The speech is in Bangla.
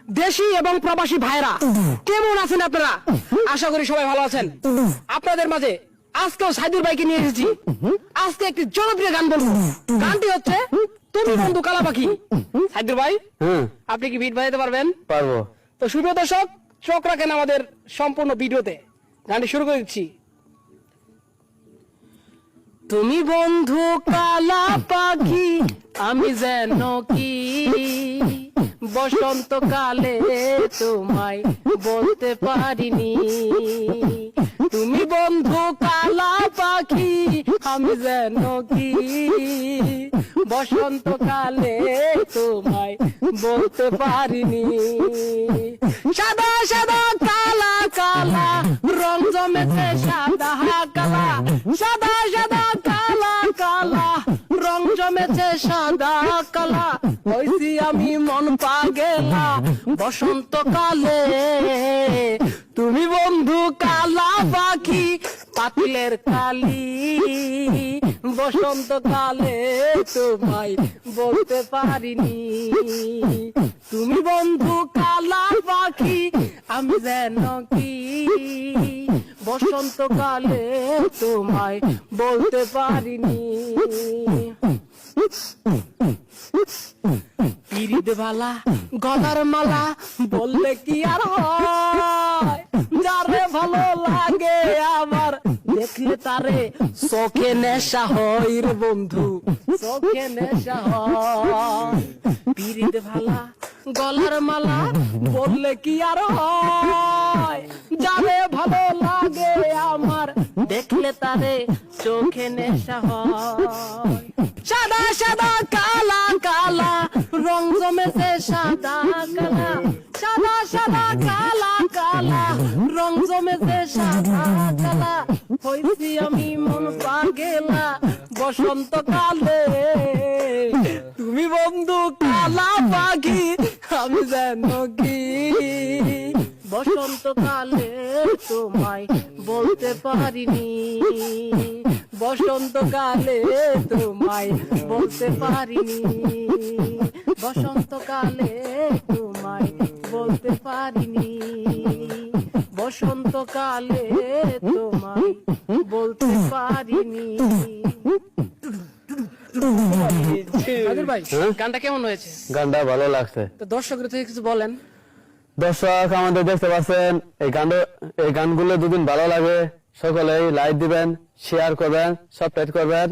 দেশি এবং প্রবাসী ভাইরা কেমন আছেন আপনারা? আশা করি সবাই ভালো আছেন। আপনাদের মাঝে আজকেও সাইদুর ভাইকে নিয়ে এসেছি। আজকে একটি জনপ্রিয় গান বলবো। গানটি হচ্ছে তুমি বন্ধু কালা পাখি। সাইদুর ভাই, আপনি কি বিট বাজাতে পারবেন? পারবো। তো সুপ্রিয় দর্শক, চোখ রাখেন আমাদের সম্পূর্ণ ভিডিওতে। গানটি শুরু করে দিচ্ছি। তুমি বন্ধু কালা পাখি, আমি যেন কি বসন্তকালে তোমায় বলতে পারিনি। তুমি বন্ধু কালা পাখি, আমি যেন কি বসন্তকালে তোমায় বলতে পারিনি। সাদা সাদা কালা কালা রং জমেছে সাদা কালা, সাদা সাদা কালা কালা রং জমেছে সাদা কালা। হইছি আমি মন পাগেলা বসন্তকালে। তুমি বন্ধু কালা পাখি, পাতিলের কালি বসন্তকালে তোমায় বলতে পারিনি। তুমি বন্ধু কালা পাখি, আমি যেন কি বসন্তকালে তোমায় বলতে পারিনি। পিরিত বালা গলার মালা বললে কি আর হয়, যারে ভালো লাগে আমার দেখলে তারে চোখে নেশা হয় রে বন্ধু, চোখে নেশা হয়। পিরিত ভালা গলার মালা বললে কি আর হয়, যারে ভালো লাগে আমার দেখলে তারে চোখে নেশা হয়। সাদা সাদা কালা কালা রং জমেছে সাদা কালা, সাদা সাদা কালা কালা রং জমেছে সাদা কালা। হইছি আমি মন পাগেলা বসন্তকালে। তুমি বন্ধু কালা পাখি, আমি যেন কি বসন্তকালে তোমায় বলতে পারিনি। বসন্তকালে তোমায় বলতে পারিনি। বসন্তকালে তোমায় বলতে পারিনি। বসন্তকালে তোমায় বলতে পারিনি। সাবির ভাই, গানটা কেমন হয়েছে? গানটা ভালো লাগছে। তো দর্শকদের থেকে কিছু বলেন। দর্শক আমাদের দেখতে পাচ্ছেন, এই গানগুলো দুদিন ভালো লাগে, সকলেই লাইক দিবেন, শেয়ার করবেন, সাবস্ক্রাইব করবেন।